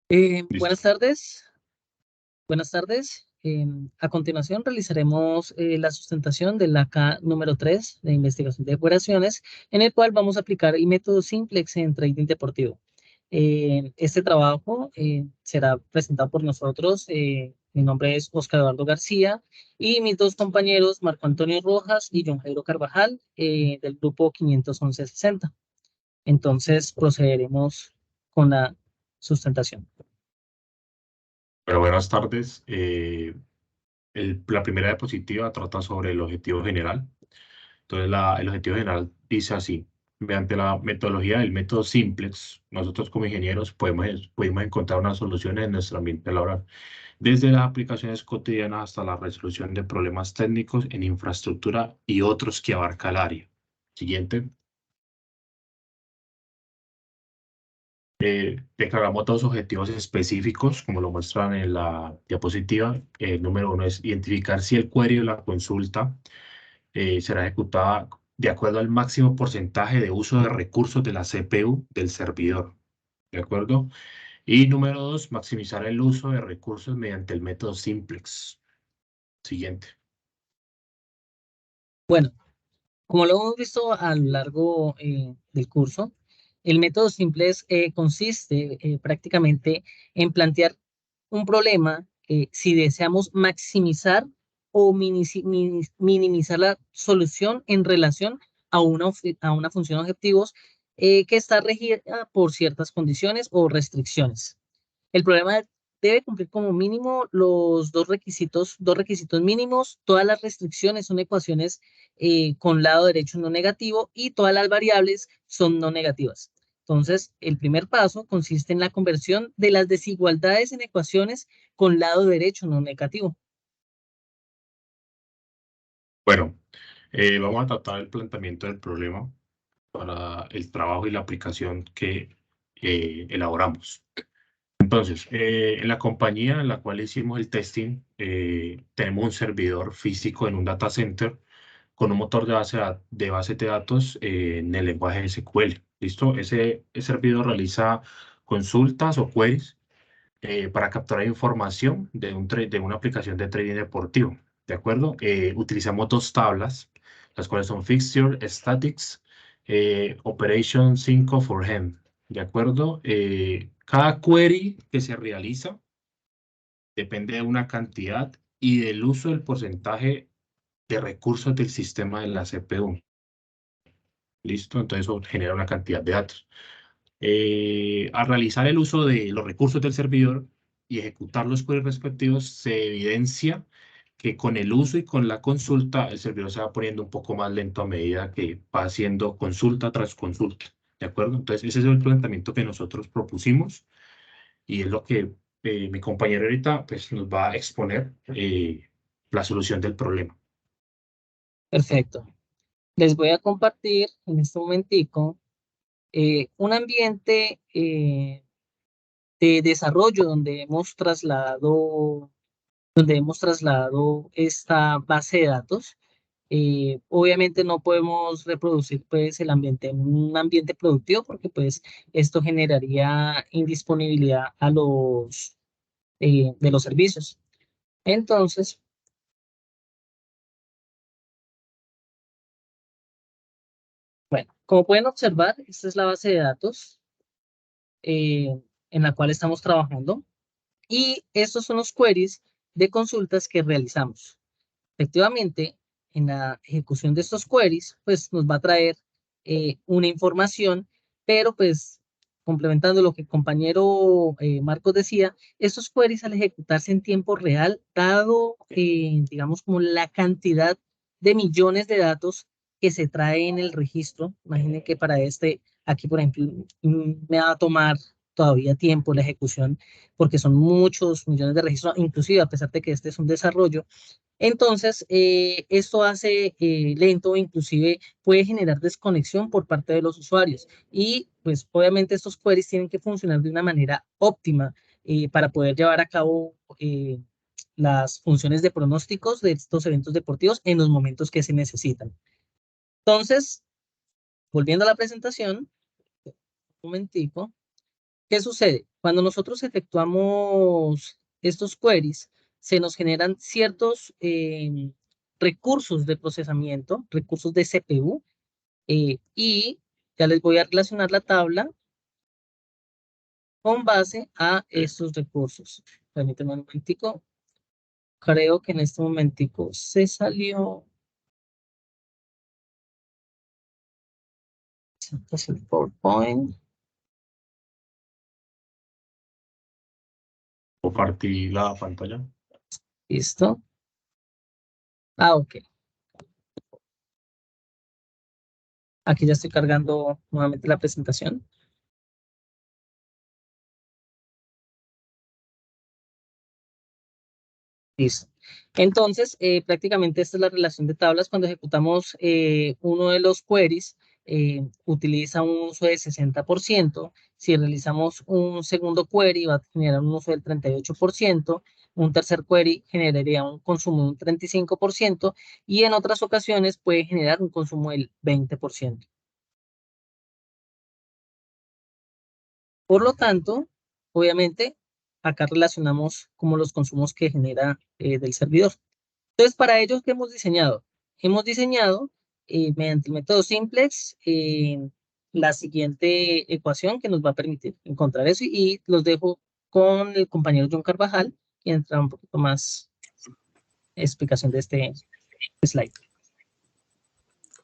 Listo. Buenas tardes. Buenas tardes. A continuación realizaremos la sustentación de la K número 3 de investigación de operaciones, en el cual vamos a aplicar el método Simplex en trading deportivo. Este trabajo será presentado por nosotros. Mi nombre es Oscar Eduardo García y mis dos compañeros, Marco Antonio Rojas y John Jairo Carvajal, del grupo 511-60. Entonces procederemos con la sustentación. Pero buenas tardes. La primera diapositiva trata sobre el objetivo general. Entonces, el objetivo general dice así: mediante la metodología del método Simplex, nosotros como ingenieros pudimos encontrar una solución en nuestro ambiente laboral, desde las aplicaciones cotidianas hasta la resolución de problemas técnicos en infraestructura y otros que abarca el área. Siguiente. Declaramos dos objetivos específicos, como lo muestran en la diapositiva. El número uno es identificar si el query o la consulta será ejecutada de acuerdo al máximo porcentaje de uso de recursos de la CPU del servidor. ¿De acuerdo? Y número dos, maximizar el uso de recursos mediante el método Simplex. Siguiente. Bueno, como lo hemos visto a lo largo del curso, el método Simplex consiste prácticamente en plantear un problema si deseamos maximizar o minimizar la solución en relación a una función de objetivos que está regida por ciertas condiciones o restricciones. El problema debe cumplir como mínimo los dos requisitos mínimos. Todas las restricciones son ecuaciones con lado derecho no negativo y todas las variables son no negativas. Entonces, el primer paso consiste en la conversión de las desigualdades en ecuaciones con lado derecho no negativo. Bueno, vamos a tratar el planteamiento del problema para el trabajo y la aplicación que elaboramos. Entonces, en la compañía en la cual hicimos el testing, tenemos un servidor físico en un data center con un motor de base de datos en el lenguaje SQL. ¿Listo? Ese servidor realiza consultas o queries para capturar información de una aplicación de trading deportivo. ¿De acuerdo? Utilizamos dos tablas, las cuales son Fixture, Statics, Operation 5 for Hand. ¿De acuerdo? Cada query que se realiza depende de una cantidad y del uso del porcentaje de recursos del sistema de la CPU. ¿Listo? Entonces eso genera una cantidad de datos. Al realizar el uso de los recursos del servidor y ejecutar los queries respectivos, se evidencia que con el uso y con la consulta, el servidor se va poniendo un poco más lento a medida que va haciendo consulta tras consulta. ¿De acuerdo? Entonces, ese es el planteamiento que nosotros propusimos y es lo que mi compañero ahorita pues, nos va a exponer la solución del problema. Perfecto. Les voy a compartir en este momentico un ambiente de desarrollo donde hemos trasladado esta base de datos. Obviamente no podemos reproducir pues el ambiente en un ambiente productivo porque pues esto generaría indisponibilidad de los servicios. Entonces, bueno, como pueden observar, esta es la base de datos en la cual estamos trabajando y estos son los queries de consultas que realizamos. Efectivamente, en la ejecución de estos queries, pues nos va a traer una información, pero pues complementando lo que el compañero Marcos decía, estos queries al ejecutarse en tiempo real, dado, digamos, como la cantidad de millones de datos que se trae en el registro, imaginen que para aquí por ejemplo, me va a tomar todavía tiempo la ejecución, porque son muchos millones de registros, inclusive a pesar de que este es un desarrollo. Entonces, esto hace lento, inclusive puede generar desconexión por parte de los usuarios. Y pues obviamente estos queries tienen que funcionar de una manera óptima para poder llevar a cabo las funciones de pronósticos de estos eventos deportivos en los momentos que se necesitan. Entonces, volviendo a la presentación, un momentico. ¿Qué sucede? Cuando nosotros efectuamos estos queries, se nos generan ciertos recursos de procesamiento, recursos de CPU, y ya les voy a relacionar la tabla con base a Sí. estos recursos. Permítanme un momentico. Creo que en este momentico se salió. Este es el PowerPoint. Compartir la pantalla. Listo. Ah, ok. Aquí ya estoy cargando nuevamente la presentación. Listo. Entonces, prácticamente esta es la relación de tablas. Cuando ejecutamos uno de los queries, utiliza un uso de 60%. Si realizamos un segundo query, va a generar un uso del 38%. Un tercer query generaría un consumo de un 35%. Y en otras ocasiones puede generar un consumo del 20%. Por lo tanto, obviamente, acá relacionamos como los consumos que genera del servidor. Entonces, para ello, ¿qué hemos diseñado? Hemos diseñado mediante el método simplex la siguiente ecuación que nos va a permitir encontrar eso, y los dejo con el compañero John Carvajal, quien entra un poquito más explicación de este slide.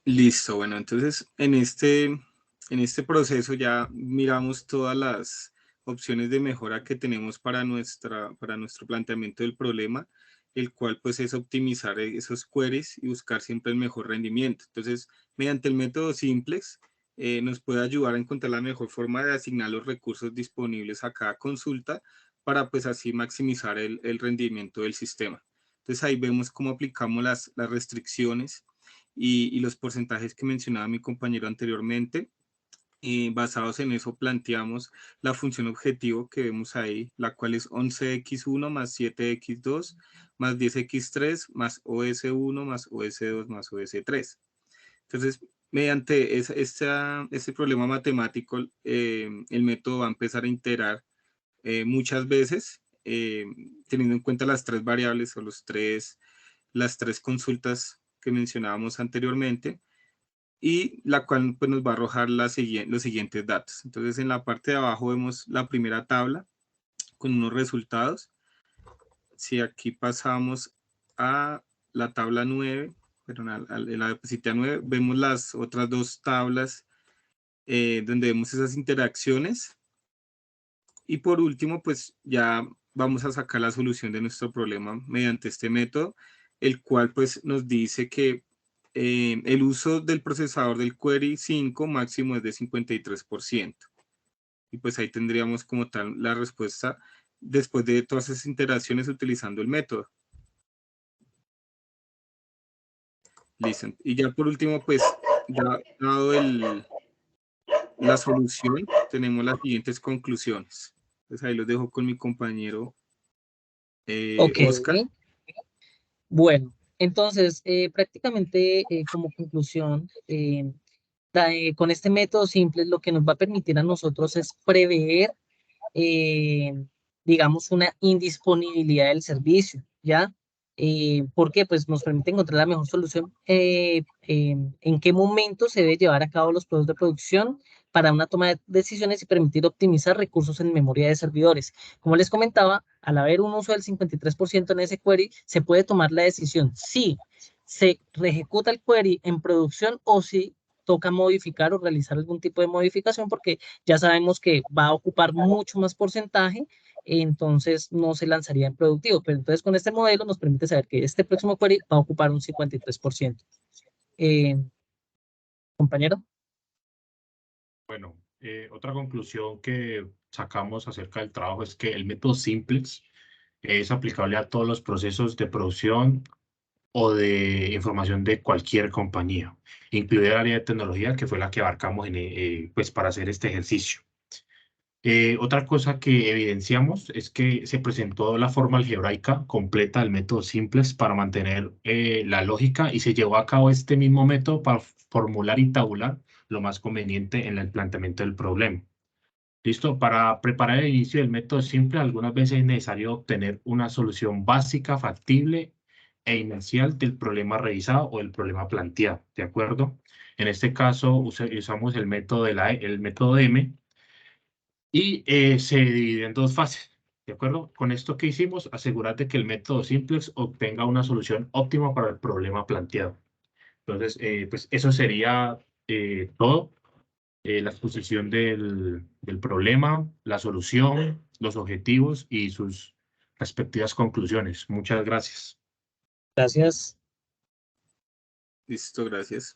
Listo, bueno, entonces en este proceso ya miramos todas las opciones de mejora que tenemos para nuestro planteamiento del problema, el cual pues es optimizar esos queries y buscar siempre el mejor rendimiento. Entonces, mediante el método simplex, nos puede ayudar a encontrar la mejor forma de asignar los recursos disponibles a cada consulta para pues así maximizar el rendimiento del sistema. Entonces ahí vemos cómo aplicamos las restricciones y los porcentajes que mencionaba mi compañero anteriormente. Basados en eso planteamos la función objetivo que vemos ahí, la cual es 11x1 más 7x2 más 10x3 más os1 más os2 más os3. Entonces, mediante este problema matemático, el método va a empezar a iterar muchas veces, teniendo en cuenta las tres variables o las tres consultas que mencionábamos anteriormente, y la cual pues, nos va a arrojar los siguientes datos. Entonces, en la parte de abajo vemos la primera tabla con unos resultados. Si aquí pasamos a la tabla 9, perdón, a la diapositiva 9, vemos las otras dos tablas donde vemos esas interacciones. Y por último, pues ya vamos a sacar la solución de nuestro problema mediante este método, el cual pues nos dice que el uso del procesador del Query 5 máximo es de 53%. Y pues ahí tendríamos como tal la respuesta después de todas esas interacciones utilizando el método. Listo. Y ya por último, pues ya dado la solución, tenemos las siguientes conclusiones. Pues ahí los dejo con mi compañero Ok. Oscar. Bueno, entonces, prácticamente como conclusión, con este método simple lo que nos va a permitir a nosotros es prever, eh, digamos, una indisponibilidad del servicio, ¿ya? ¿Por qué? Pues nos permite encontrar la mejor solución, en qué momento se debe llevar a cabo los procesos de producción para una toma de decisiones y permitir optimizar recursos en memoria de servidores. Como les comentaba, al haber un uso del 53% en ese query, se puede tomar la decisión si se reejecuta el query en producción o si toca modificar o realizar algún tipo de modificación, porque ya sabemos que va a ocupar mucho más porcentaje, entonces no se lanzaría en productivo. Pero entonces con este modelo nos permite saber que este próximo query va a ocupar un 53%. Eh, Compañero. Bueno, otra conclusión que sacamos acerca del trabajo es que el método simplex es aplicable a todos los procesos de producción o de información de cualquier compañía, incluida el área de tecnología, que fue la que abarcamos pues para hacer este ejercicio. Otra cosa que evidenciamos es que se presentó la forma algebraica completa del método simplex para mantener la lógica, y se llevó a cabo este mismo método para formular y tabular lo más conveniente en el planteamiento del problema. ¿Listo? Para preparar el inicio del método simple, algunas veces es necesario obtener una solución básica, factible e inicial del problema revisado o del problema planteado, ¿de acuerdo? En este caso usamos el método, el método M y se divide en dos fases, ¿de acuerdo? Con esto que hicimos, asegúrate que el método simplex obtenga una solución óptima para el problema planteado. Entonces, pues eso sería todo. La exposición del problema, la solución, los objetivos y sus respectivas conclusiones. Muchas gracias. Gracias. Listo, gracias.